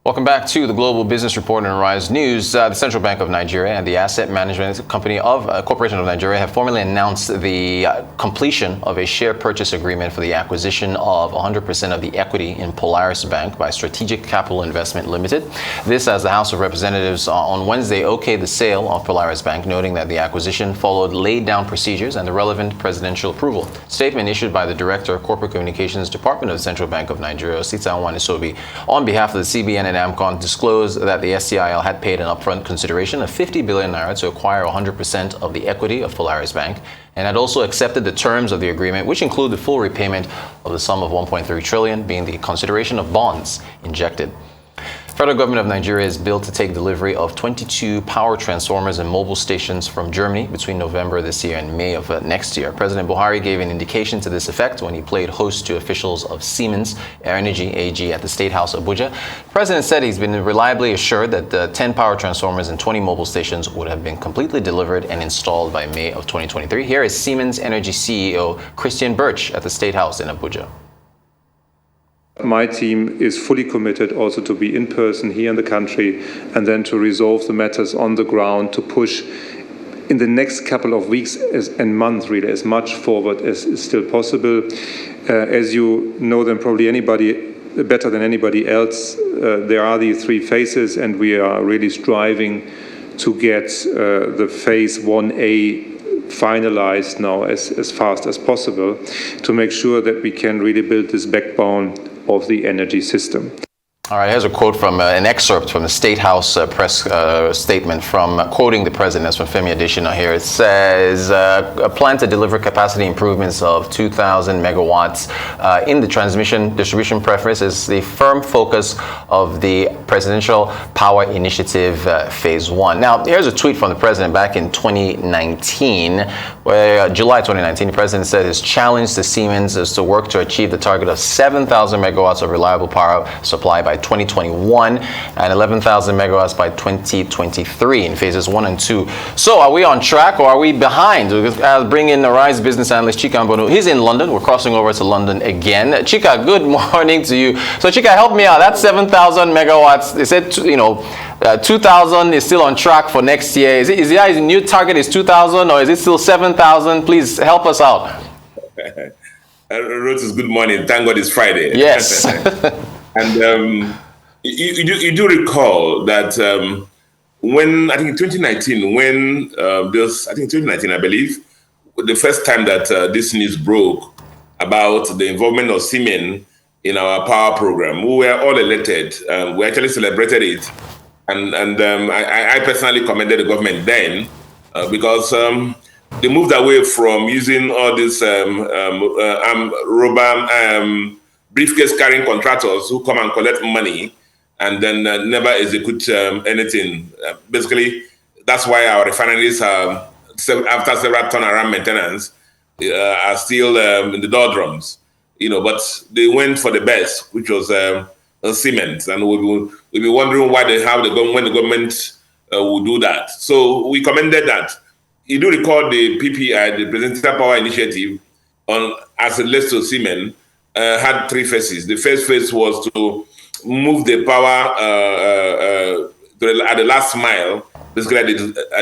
Welcome back to the Global Business Report and Rise News. The Central Bank of Nigeria and the Asset Management Company of Corporation of Nigeria have formally announced the completion of a share purchase agreement for the acquisition of 100% of the equity in Polaris Bank by Strategic Capital Investment Limited. This, as the House of Representatives on Wednesday okayed the sale of Polaris Bank, noting that the acquisition followed laid-down procedures and the relevant presidential approval. Statement issued by the Director of Corporate Communications Department of the Central Bank of Nigeria, Sita Nwanisobi, on behalf of the CBN and AMCON, disclosed that the SCIL had paid an upfront consideration of 50 billion naira to acquire 100% of the equity of Polaris Bank, and had also accepted the terms of the agreement, which include the full repayment of the sum of 1.3 trillion, being the consideration of bonds injected. The federal government of Nigeria is billed to take delivery of 22 power transformers and mobile stations from Germany between November this year and May of next year. President Buhari gave an indication to this effect when he played host to officials of Siemens Energy AG at the State House, Abuja. The president said he's been reliably assured that the 10 power transformers and 20 mobile stations would have been completely delivered and installed by May of 2023. Here is Siemens Energy CEO Christian Birch at the State House in Abuja. My team is fully committed also to be in person here in the country and then to resolve the matters on the ground, to push in the next couple of weeks and months really as much forward as is still possible. As you know them probably anybody better than anybody else, there are these three phases and we are really striving to get the phase 1A finalized now as fast as possible to make sure that we can really build this backbone of the energy system. All right, here's a quote from an excerpt from the State House press statement from quoting the president. That's from Femi Adesina here. It says, a plan to deliver capacity improvements of 2,000 megawatts in the transmission distribution preference is the firm focus of the Presidential Power Initiative Phase 1. Now, here's a tweet from the president back in 2019, where July 2019, the president said his challenge to Siemens is to work to achieve the target of 7,000 megawatts of reliable power supply by 2021 and 11,000 megawatts by 2023 in phases 1 and 2. So are we on track or are we behind? I'll bring in the Rise Business Analyst Chika Mbonu. He's in London. We're crossing over to London again. Chika, good morning to you. So Chika, help me out. That's 7,000 megawatts. They said, 2,000 is still on track for next year. Is the new target is 2,000 or is it still 7,000? Please help us out. Rotus, good morning. Thank God it's Friday. Yes. And you do recall that when, I think in 2019, when I think 2019, I believe, the first time that this news broke about the involvement of Siemens in our power program, we were all elated. We actually celebrated it. And I personally commended the government then because they moved away from using all these briefcase carrying contractors who come and collect money and then never execute anything. Basically, that's why our refineries are, after several turnaround maintenance, are still in the doldrums. But they went for the best, which was Siemens, and we'll be wondering when the government will do that. So we commended that. You do recall the PPI, the Presidential Power Initiative, as it relates to Siemens, had three phases. The first phase was to move the power at the last mile, basically at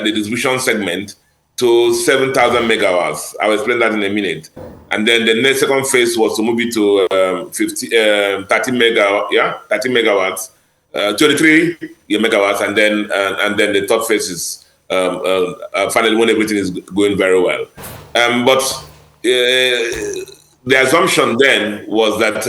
the distribution segment, to 7,000 megawatts. I'll explain that in a minute. And then the next second phase was to move it to 30 megawatts, 23 megawatts, and then the third phase is finally when everything is going very well. But the assumption then was that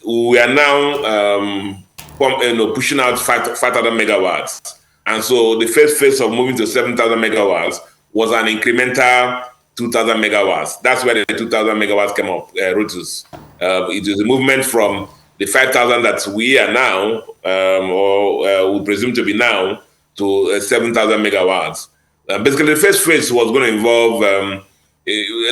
we are now pushing out 5,000 megawatts. And so the first phase of moving to 7,000 megawatts was an incremental 2,000 megawatts. That's where the 2,000 megawatts came up, Rotus. It is a movement from the 5,000 that we are now, or we presume to be now, to 7,000 megawatts. Basically, the first phase was going to involve a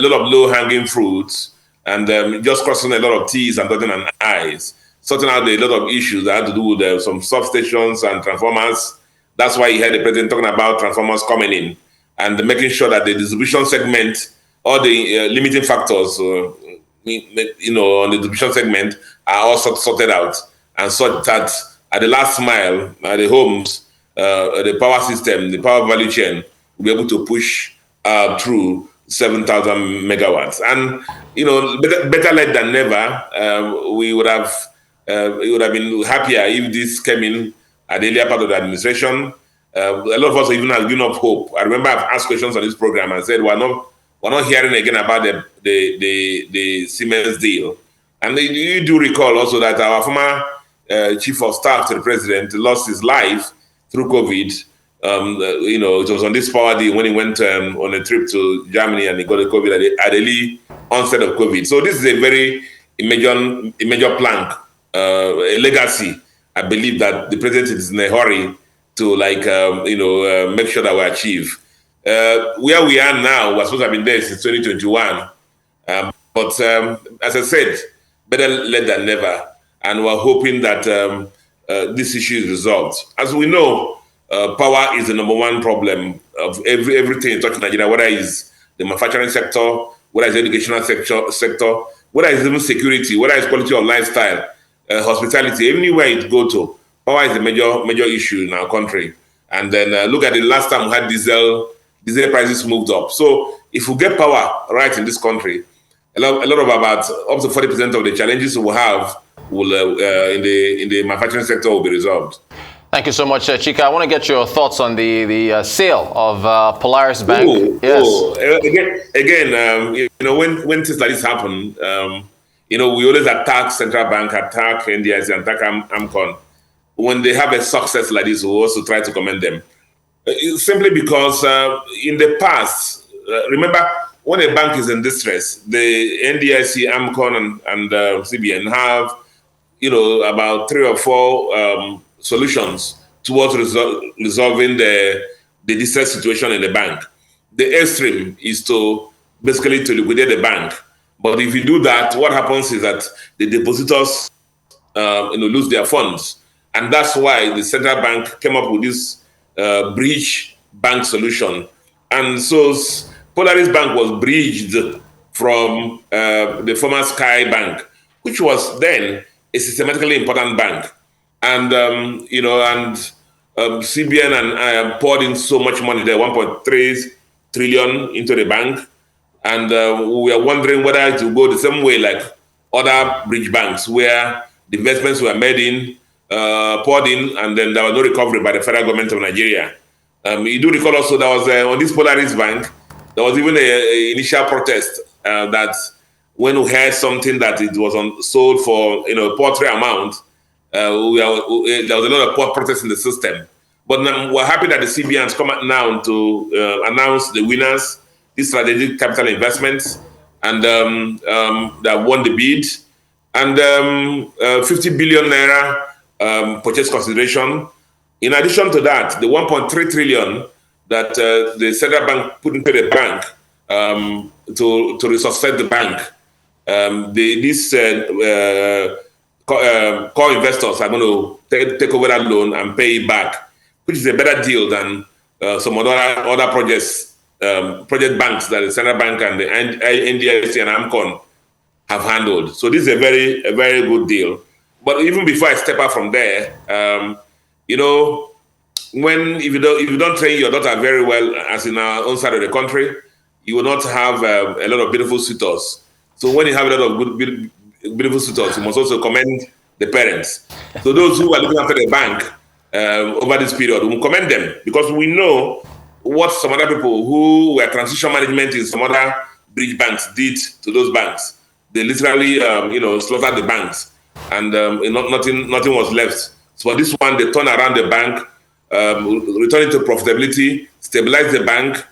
lot of low-hanging fruits and just crossing a lot of T's and dotting and I's, sorting out a lot of issues that had to do with some substations and transformers. That's why you heard the president talking about transformers coming in and making sure that the distribution segment, all the limiting factors, on the distribution segment are all sorted out, and such that at the last mile, at the homes, the power system, the power value chain, will be able to push through 7,000 megawatts. And, better late than never. We would have been happier if this came in at the earlier part of the administration. A lot of us even have given up hope. I remember I've asked questions on this program and said, we're not hearing again about the Siemens deal. And you do recall also that our former chief of staff to the president lost his life through COVID. It was on this power deal when he went on a trip to Germany and he got a COVID at the early onset of COVID. So this is a very major plank, a legacy. I believe that the president is in a hurry to make sure that we achieve. Where we are now, we're supposed to have been there since 2021. But as I said, better late than never. And we're hoping that this issue is resolved. As we know, power is the number one problem of everything in touching Nigeria, whether it's the manufacturing sector, whether it's the educational sector, whether it's even security, whether it's quality of lifestyle, hospitality, anywhere it go to, power is a major issue in our country. And then look at the last time we had diesel prices moved up. So if we get power right in this country, a lot of about up to 40% of the challenges we have will in the manufacturing sector will be resolved. Thank you so much, Chika. I want to get your thoughts on the sale of Polaris Bank. Again, when things like this happen, we always attack central bank, attack NDIC, attack AMCON. When they have a success like this, we also try to commend them. Simply because in the past, remember, when a bank is in distress, the NDIC, AMCON, and CBN have, about 3 or 4 solutions towards resolving the distress situation in the bank. The extreme is to liquidate the bank. But if you do that, what happens is that the depositors lose their funds. And that's why the central bank came up with this bridge bank solution. And so Polaris Bank was bridged from the former Sky Bank, which was then a systematically important bank. And, CBN and poured in so much money there, 1.3 trillion into the bank. And we are wondering whether it will go the same way like other bridge banks where the investments were made in, poured in, and then there was no recovery by the federal government of Nigeria. You do recall also there was on this Polaris Bank, there was even an initial protest that when we heard something that it was sold for paltry amount, there was a lot of protest in the system. But now we're happy that the CBN has come out now to announce the winners, these strategic capital investments, and that won the bid, and 50 billion naira purchase consideration. In addition to that, the 1.3 trillion that the central bank put into the bank to resuscitate the bank, these core investors are going to take over that loan and pay it back, which is a better deal than some other project banks that the central bank and the NDIC and AMCON have handled. So this is a very good deal. But even before I step out from there, if you don't train your daughter very well, as in our own side of the country, you will not have a lot of beautiful suitors. So when you have a lot of good beautiful suitors, you must also commend the parents. So those who are looking after the bank over this period, we will commend them, because we know what some other people who were transition management in some other bridge banks did to those banks. They literally, slaughtered the banks, and nothing was left. So for this one, they turned around the bank, returned it to profitability, stabilized the bank,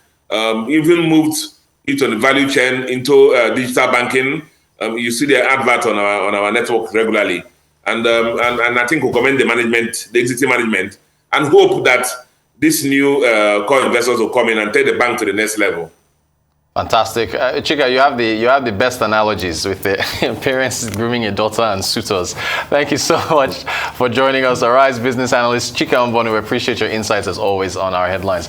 even moved it on the value chain into digital banking. You see their advert on our network regularly, and I think we'll commend the management, the existing management, and hope that these new core investors will come in and take the bank to the next level. Fantastic. Chika, you have the best analogies with the parents grooming your daughter and suitors. Thank you so much for joining us. Arise Business Analyst Chika Mbonu. We appreciate your insights as always on our headlines.